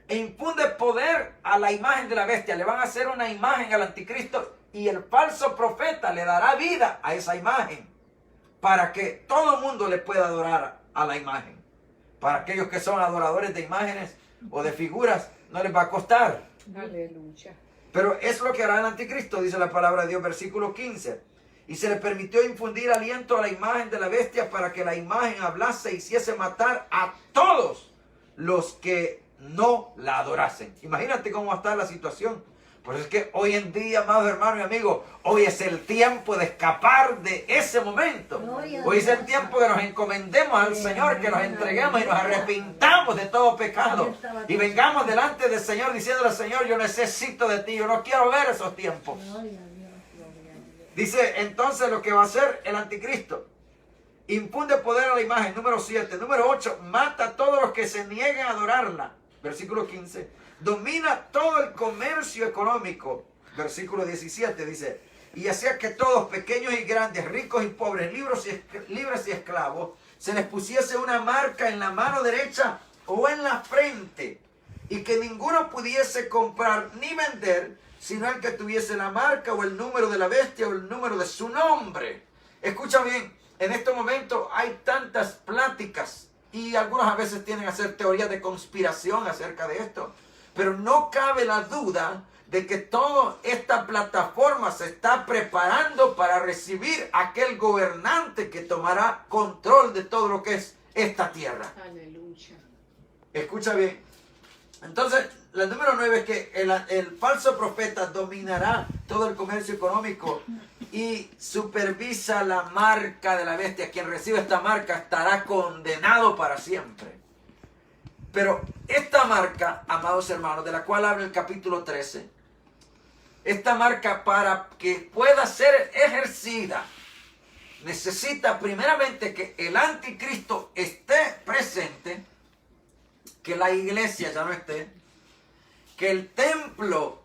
E infunde poder a la imagen de la bestia. Le van a hacer una imagen al anticristo y el falso profeta le dará vida a esa imagen para que todo el mundo le pueda adorar a la imagen. Para aquellos que son adoradores de imágenes o de figuras, no les va a costar. Aleluya. Pero es lo que hará el anticristo, dice la palabra de Dios, versículo 15. Y se le permitió infundir aliento a la imagen de la bestia para que la imagen hablase e hiciese matar a todos los que no la adorasen. Imagínate cómo va a estar la situación. Por eso es que hoy en día, amados hermanos y amigos, hoy es el tiempo de escapar de ese momento. Hoy es el tiempo que nos encomendemos al Señor, que nos entreguemos y nos arrepintamos de todo pecado. Y vengamos delante del Señor diciéndole al Señor, yo necesito de ti, yo no quiero ver esos tiempos. Dice entonces lo que va a hacer el anticristo. Infunde poder a la imagen, número 7. Número 8, mata a todos los que se nieguen a adorarla. Versículo 15. Domina todo el comercio económico. Versículo 17 dice, y hacía que todos, pequeños y grandes, ricos y pobres, libres y esclavos, se les pusiese una marca en la mano derecha o en la frente, y que ninguno pudiese comprar ni vender, sino el que tuviese la marca o el número de la bestia o el número de su nombre. Escucha bien, en este momento hay tantas pláticas y algunas a veces tienen que hacer teorías de conspiración acerca de esto. Pero no cabe la duda de que toda esta plataforma se está preparando para recibir a aquel gobernante que tomará control de todo lo que es esta tierra. Aleluya. Escucha bien. Entonces, la número 9 es que el falso profeta dominará todo el comercio económico y supervisa la marca de la bestia. Quien recibe esta marca estará condenado para siempre. Pero esta marca, amados hermanos, de la cual habla el capítulo 13, esta marca para que pueda ser ejercida, necesita primeramente que el anticristo esté presente, que la iglesia ya no esté, que el templo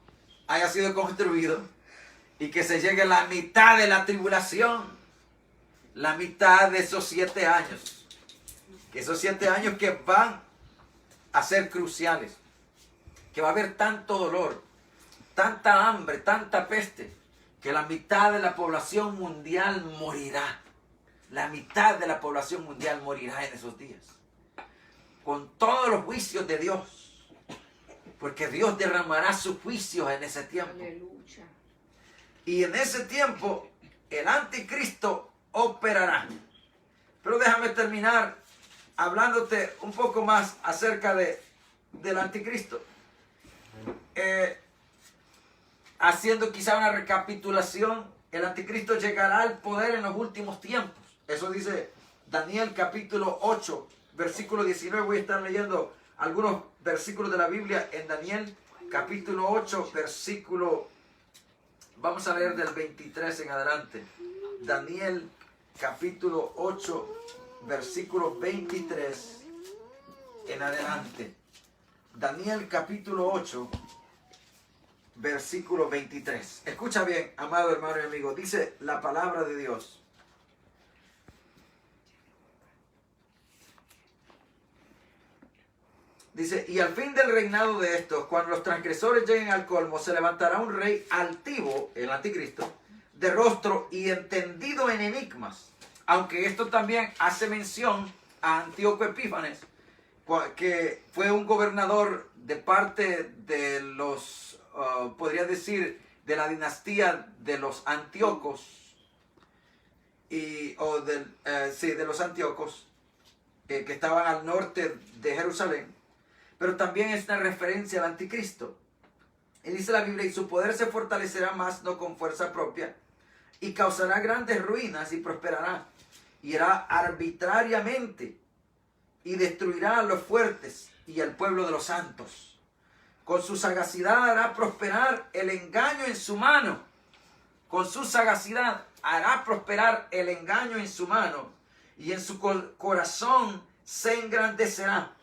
haya sido construido y que se llegue a la mitad de la tribulación, la mitad de esos 7 años. Que esos 7 años que van a ser cruciales, que va a haber tanto dolor, tanta hambre, tanta peste, que la mitad de la población mundial morirá. La mitad de la población mundial morirá en esos días, con todos los juicios de Dios, porque Dios derramará sus juicios en ese tiempo. Aleluya. Y en ese tiempo el anticristo operará. Pero déjame terminar hablándote un poco más acerca del anticristo. Haciendo quizá una recapitulación, el anticristo llegará al poder en los últimos tiempos. Eso dice Daniel capítulo 8, versículo 19. Voy a estar leyendo algunos versículos de la Biblia en Daniel capítulo 8, versículo, vamos a leer del 23 en adelante. Daniel capítulo 8, versículo 23 en adelante. Daniel capítulo 8, versículo 23. Escucha bien, amado hermano y amigo. Dice la palabra de Dios. Dice, y al fin del reinado de estos, cuando los transgresores lleguen al colmo, se levantará un rey altivo, el anticristo, de rostro y entendido en enigmas. Aunque esto también hace mención a Antíoco Epífanes, que fue un gobernador de parte de los, podría decir, de la dinastía de los Antíocos, de los Antíocos, que estaban al norte de Jerusalén. Pero también es una referencia al anticristo. Y dice la Biblia, y su poder se fortalecerá más, no con fuerza propia, y causará grandes ruinas y prosperará, y hará arbitrariamente, y destruirá a los fuertes y al pueblo de los santos. Con su sagacidad hará prosperar el engaño en su mano. Con su sagacidad hará prosperar el engaño en su mano, y en su corazón se engrandecerá.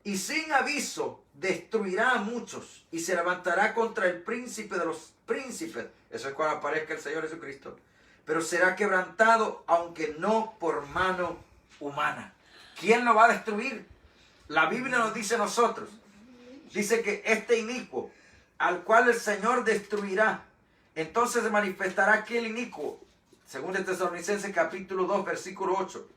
Y sin aviso destruirá a muchos y se levantará contra el príncipe de los príncipes. Eso es cuando aparezca el Señor Jesucristo. Pero será quebrantado, aunque no por mano humana. ¿Quién lo va a destruir? La Biblia nos dice a nosotros. Dice que este inicuo, al cual el Señor destruirá, entonces se manifestará aquel inicuo, según el Tesalonicenses capítulo 2, versículo 8,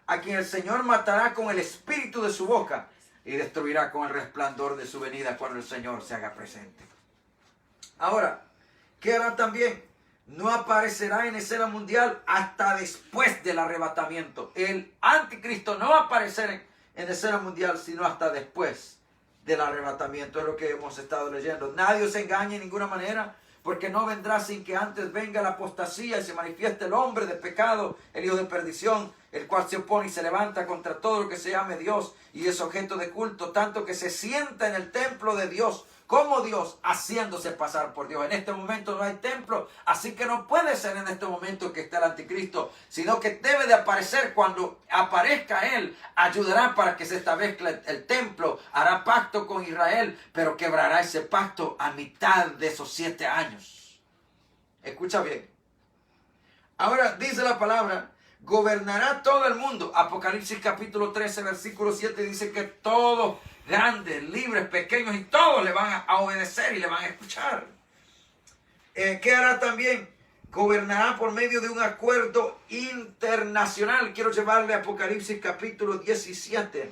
a quien el Señor matará con el espíritu de su boca, y destruirá con el resplandor de su venida cuando el Señor se haga presente. Ahora, ¿qué hará también? No aparecerá en escena mundial hasta después del arrebatamiento. El anticristo no va a aparecer en escena mundial sino hasta después del arrebatamiento. Es lo que hemos estado leyendo. Nadie os engañe de ninguna manera, porque no vendrá sin que antes venga la apostasía y se manifieste el hombre de pecado, el hijo de perdición, el cual se opone y se levanta contra todo lo que se llame Dios y es objeto de culto, tanto que se sienta en el templo de Dios como Dios, haciéndose pasar por Dios. En este momento no hay templo, así que no puede ser en este momento que esté el anticristo, sino que debe de aparecer. Cuando aparezca él, ayudará para que se establezca el templo, hará pacto con Israel, pero quebrará ese pacto a mitad de esos 7 años. Escucha bien. Ahora dice la palabra, gobernará todo el mundo. Apocalipsis capítulo 13, versículo 7 dice que todos, grandes, libres, pequeños, y todos le van a obedecer y le van a escuchar. ¿Qué hará también? Gobernará por medio de un acuerdo internacional. Quiero llevarle a Apocalipsis capítulo 17,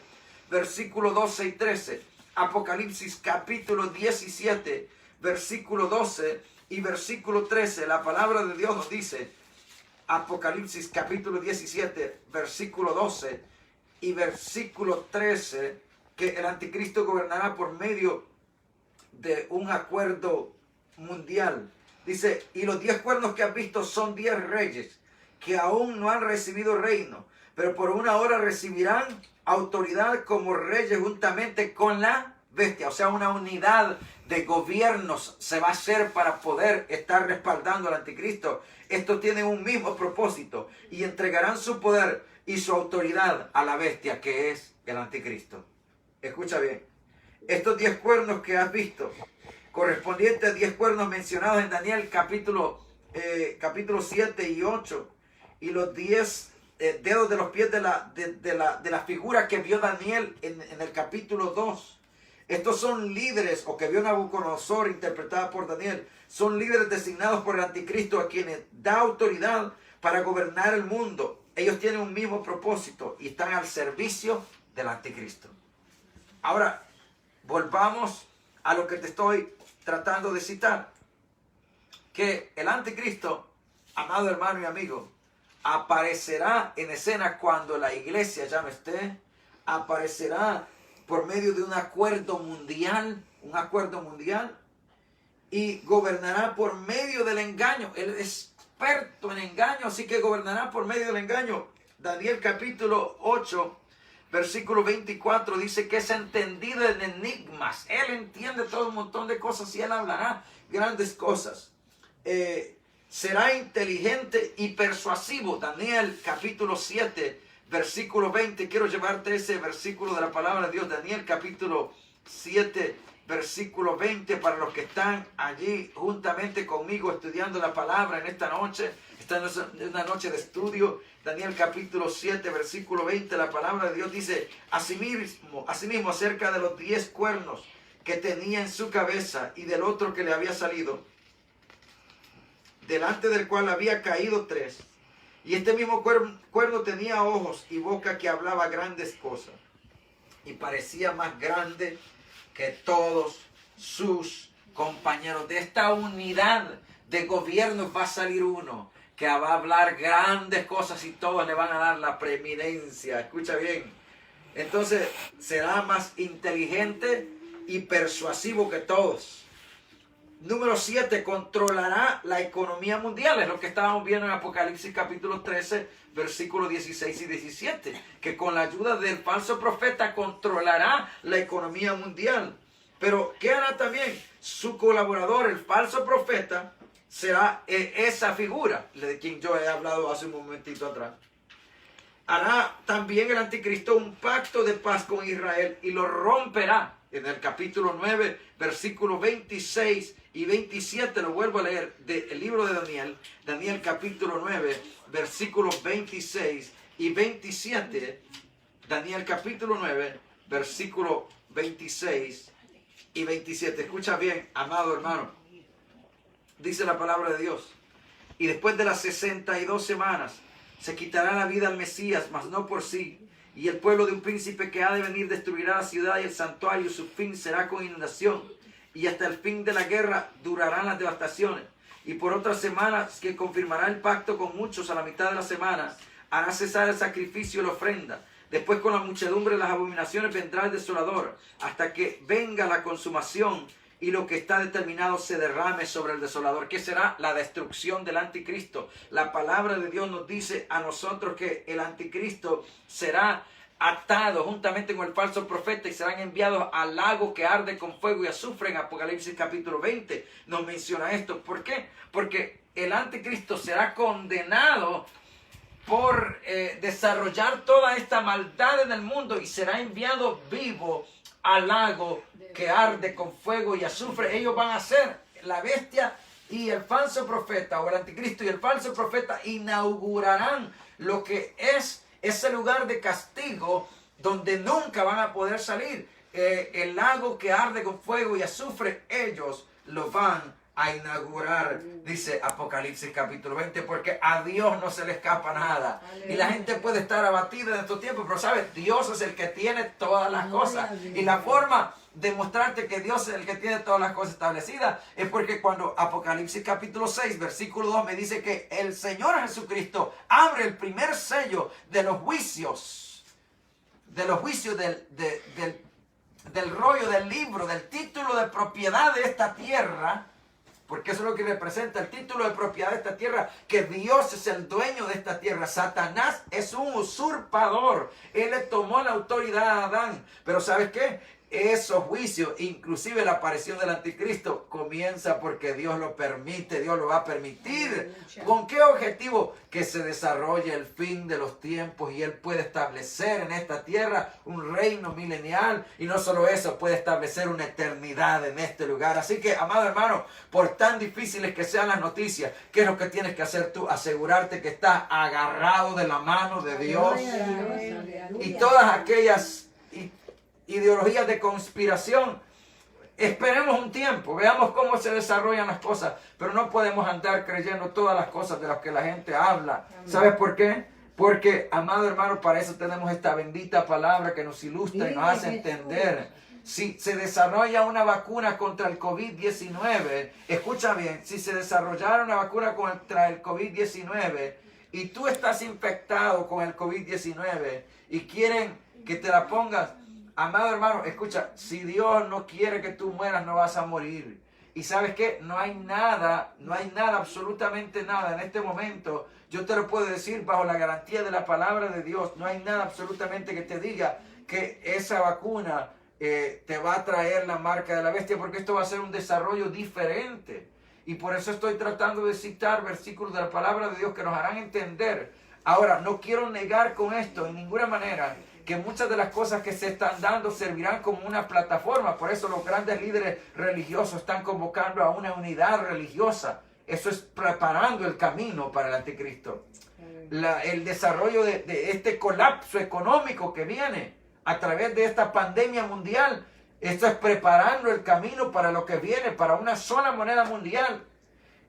versículo 12 y 13. Apocalipsis capítulo 17, versículo 12 y versículo 13. La palabra de Dios nos dice, Apocalipsis capítulo 17, versículo 12 y versículo 13, que el anticristo gobernará por medio de un acuerdo mundial. Dice, y los 10 cuernos que has visto son 10 reyes que aún no han recibido reino, pero por una hora recibirán autoridad como reyes juntamente con la bestia. O sea, una unidad de gobiernos se va a hacer para poder estar respaldando al anticristo. Esto tiene un mismo propósito y entregarán su poder y su autoridad a la bestia, que es el anticristo. Escucha bien, estos 10 cuernos que has visto, correspondientes a 10 cuernos mencionados en Daniel capítulo 7 y 8, y los 10 dedos de los pies de la figura que vio Daniel en el capítulo 2. Estos son líderes, o que vio Nabucodonosor interpretada por Daniel, son líderes designados por el anticristo a quienes da autoridad para gobernar el mundo. Ellos tienen un mismo propósito y están al servicio del anticristo. Ahora, volvamos a lo que te estoy tratando de citar. Que el anticristo, amado hermano y amigo, aparecerá en escena cuando la iglesia ya no esté, aparecerá por medio de un acuerdo mundial, y gobernará por medio del engaño. Él es experto en engaño, así que gobernará por medio del engaño. Daniel capítulo 8, versículo 24 dice que es entendido en enigmas. Él entiende todo un montón de cosas y él hablará grandes cosas. Será inteligente y persuasivo. Daniel capítulo 7, versículo 20. Quiero llevarte ese versículo de la palabra de Dios. Daniel capítulo 7, versículo 20, para los que están allí juntamente conmigo estudiando la palabra en esta noche. Esta es una noche de estudio. Daniel capítulo 7, versículo 20, la palabra de Dios dice: asimismo acerca de los 10 cuernos que tenía en su cabeza y del otro que le había salido, delante del cual había caído 3. Y este mismo cuerno tenía ojos y boca que hablaba grandes cosas, y parecía más grande que todos sus compañeros. De esta unidad de gobierno va a salir uno que va a hablar grandes cosas y todos le van a dar la preeminencia. Escucha bien. Entonces será más inteligente y persuasivo que todos. Número 7, controlará la economía mundial. Es lo que estábamos viendo en Apocalipsis capítulo 13, versículos 16 y 17. Que con la ayuda del falso profeta controlará la economía mundial. Pero ¿qué hará también? Su colaborador, el falso profeta, será esa figura de quien yo he hablado hace un momentito atrás. Hará también el anticristo un pacto de paz con Israel y lo romperá. En el capítulo 9, versículos 26 y 27, lo vuelvo a leer, del libro de Daniel. Daniel capítulo 9, versículos 26 y 27. Daniel capítulo 9, versículos 26 y 27. Escucha bien, amado hermano. Dice la palabra de Dios: y después de las 62 semanas se quitará la vida al Mesías, mas no por sí. Y el pueblo de un príncipe que ha de venir destruirá la ciudad y el santuario. Su fin será con inundación. Y hasta el fin de la guerra durarán las devastaciones. Y por otras semanas que confirmará el pacto con muchos, a la mitad de la semana hará cesar el sacrificio y la ofrenda. Después con la muchedumbre de las abominaciones vendrá el desolador, hasta que venga la consumación y lo que está determinado se derrame sobre el desolador. ¿Qué será? La destrucción del anticristo. La palabra de Dios nos dice a nosotros que el anticristo será atado juntamente con el falso profeta y serán enviados al lago que arde con fuego y azufre. En Apocalipsis capítulo 20 nos menciona esto. ¿Por qué? Porque el anticristo será condenado por desarrollar toda esta maldad en el mundo y será enviado vivo al lago que arde con fuego y azufre. Ellos van a ser la bestia y el falso profeta, o el anticristo y el falso profeta inaugurarán lo que es ese lugar de castigo donde nunca van a poder salir. El lago que arde con fuego y azufre, ellos lo van a inaugurar, dice Apocalipsis capítulo 20, porque a Dios no se le escapa nada. Aleluya. Y la gente puede estar abatida en estos tiempos, pero ¿sabes? Dios es el que tiene todas las cosas. Y la forma de mostrarte que Dios es el que tiene todas las cosas establecidas es porque cuando Apocalipsis capítulo 6, versículo 2 me dice que el Señor Jesucristo abre el primer sello de los juicios, del rollo del libro, del título de propiedad de esta tierra. Porque eso es lo que representa el título de propiedad de esta tierra, que Dios es el dueño de esta tierra. Satanás es un usurpador. Él le tomó la autoridad a Adán. Pero ¿sabes qué? Esos juicios, inclusive la aparición del anticristo, comienza porque Dios lo permite, Dios lo va a permitir. ¿Con qué objetivo? Que se desarrolle el fin de los tiempos y Él puede establecer en esta tierra un reino milenial. Y no solo eso, puede establecer una eternidad en este lugar. Así que, amado hermano, por tan difíciles que sean las noticias, ¿qué es lo que tienes que hacer tú? Asegurarte que estás agarrado de la mano de Dios. Y todas aquellas ideologías de conspiración, esperemos un tiempo, veamos cómo se desarrollan las cosas, pero no podemos andar creyendo todas las cosas de las que la gente habla. ¿Sabes por qué? Porque, amado hermano, para eso tenemos esta bendita palabra que nos ilustra y nos hace entender. Si se desarrolla una vacuna contra el COVID-19, escucha bien, si se desarrollara una vacuna contra el COVID-19 y tú estás infectado con el COVID-19 y quieren que te la pongas, amado hermano, escucha, si Dios no quiere que tú mueras, no vas a morir. Y ¿sabes qué? No hay nada, absolutamente nada en este momento. Yo te lo puedo decir bajo la garantía de la palabra de Dios. No hay nada absolutamente que te diga que esa vacuna te va a traer la marca de la bestia, porque esto va a ser un desarrollo diferente. Y por eso estoy tratando de citar versículos de la palabra de Dios que nos harán entender. Ahora, no quiero negar con esto en ninguna manera que muchas de las cosas que se están dando servirán como una plataforma. Por eso los grandes líderes religiosos están convocando a una unidad religiosa. Eso es preparando el camino para el anticristo. El desarrollo de este colapso económico que viene a través de esta pandemia mundial. Esto es preparando el camino para lo que viene, para una sola moneda mundial.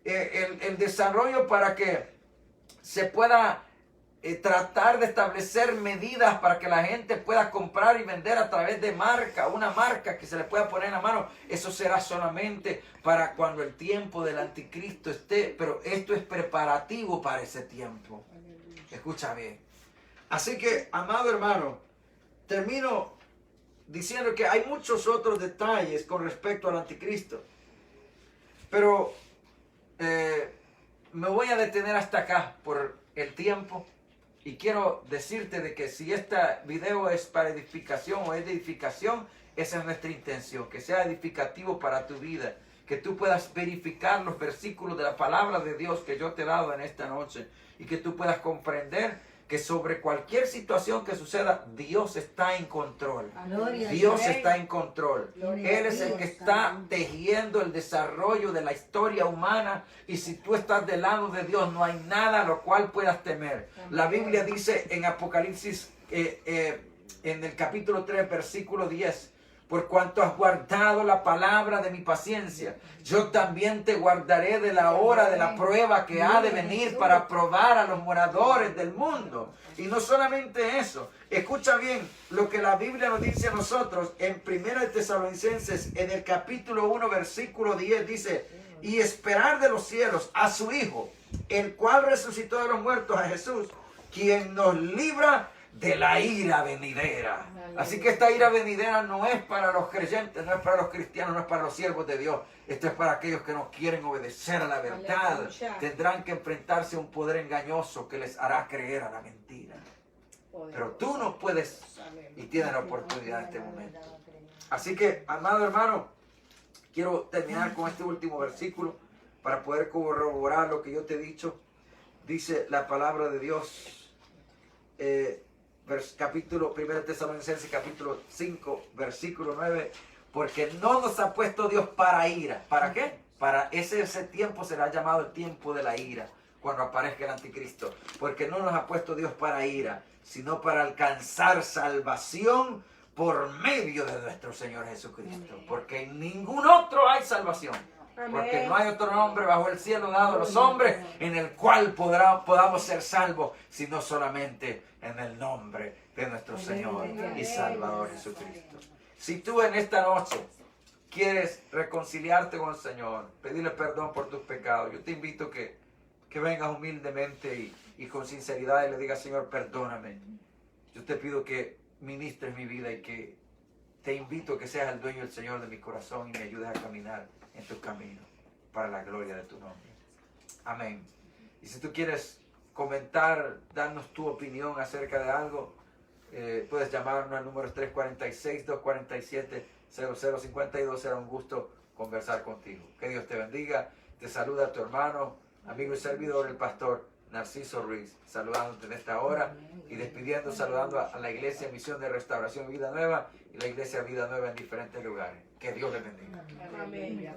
El desarrollo para que se pueda tratar de establecer medidas para que la gente pueda comprar y vender a través de una marca que se le pueda poner en la mano. Eso será solamente para cuando el tiempo del anticristo esté, pero esto es preparativo para ese tiempo. Escucha bien. Así que, amado hermano, termino diciendo que hay muchos otros detalles con respecto al anticristo, pero me voy a detener hasta acá por el tiempo. Y quiero decirte de que si este video es para edificación o es de edificación, esa es nuestra intención, que sea edificativo para tu vida, que tú puedas verificar los versículos de la palabra de Dios que yo te he dado en esta noche y que tú puedas comprender que sobre cualquier situación que suceda, Dios está en control. Dios está en control. Él es el que está tejiendo el desarrollo de la historia humana, y si tú estás del lado de Dios, no hay nada a lo cual puedas temer. La Biblia dice en Apocalipsis, en el capítulo 3, versículo 10, por cuanto has guardado la palabra de mi paciencia, yo también te guardaré de la hora de la prueba que ha de venir para probar a los moradores del mundo. Y no solamente eso, escucha bien lo que la Biblia nos dice a nosotros en 1 Tesalonicenses, en el capítulo 1, versículo 10, dice, y esperar de los cielos a su Hijo, el cual resucitó de los muertos, a Jesús, quien nos libra de la ira venidera. Así que esta ira venidera no es para los creyentes, no es para los cristianos, no es para los siervos de Dios. Esto es para aquellos que no quieren obedecer a la verdad. Tendrán que enfrentarse a un poder engañoso que les hará creer a la mentira. Pero tú no puedes y tienes la oportunidad en este momento. Así que, amado hermano, quiero terminar con este último versículo para poder corroborar lo que yo te he dicho. Dice la palabra de Dios, capítulo 1 Tesalonicenses capítulo 5 versículo 9, porque no nos ha puesto Dios para ira. ¿Para qué? Para ese tiempo será llamado el tiempo de la ira, cuando aparezca el anticristo. Porque no nos ha puesto Dios para ira, sino para alcanzar salvación por medio de nuestro Señor Jesucristo. Porque en ningún otro hay salvación. Porque no hay otro nombre bajo el cielo dado a los hombres en el cual podamos ser salvos, sino solamente en el nombre de nuestro Señor y Salvador Jesucristo. Si tú en esta noche quieres reconciliarte con el Señor, pedirle perdón por tus pecados, yo te invito que vengas humildemente y con sinceridad y le digas, Señor, perdóname. Yo te pido que ministres mi vida y que te invito a que seas el dueño del Señor de mi corazón y me ayudes a caminar en tu camino para la gloria de tu nombre. Amén. Y si tú quieres comentar, darnos tu opinión acerca de algo, puedes llamarnos al número 346-247-0052. Será un gusto conversar contigo. Que Dios te bendiga. Te saluda tu hermano, amigo y servidor, el pastor Narciso Ruiz, saludándote en esta hora y despidiendo, saludando a la iglesia Misión de Restauración Vida Nueva y la iglesia Vida Nueva en diferentes lugares. Que Dios les bendiga. Amén.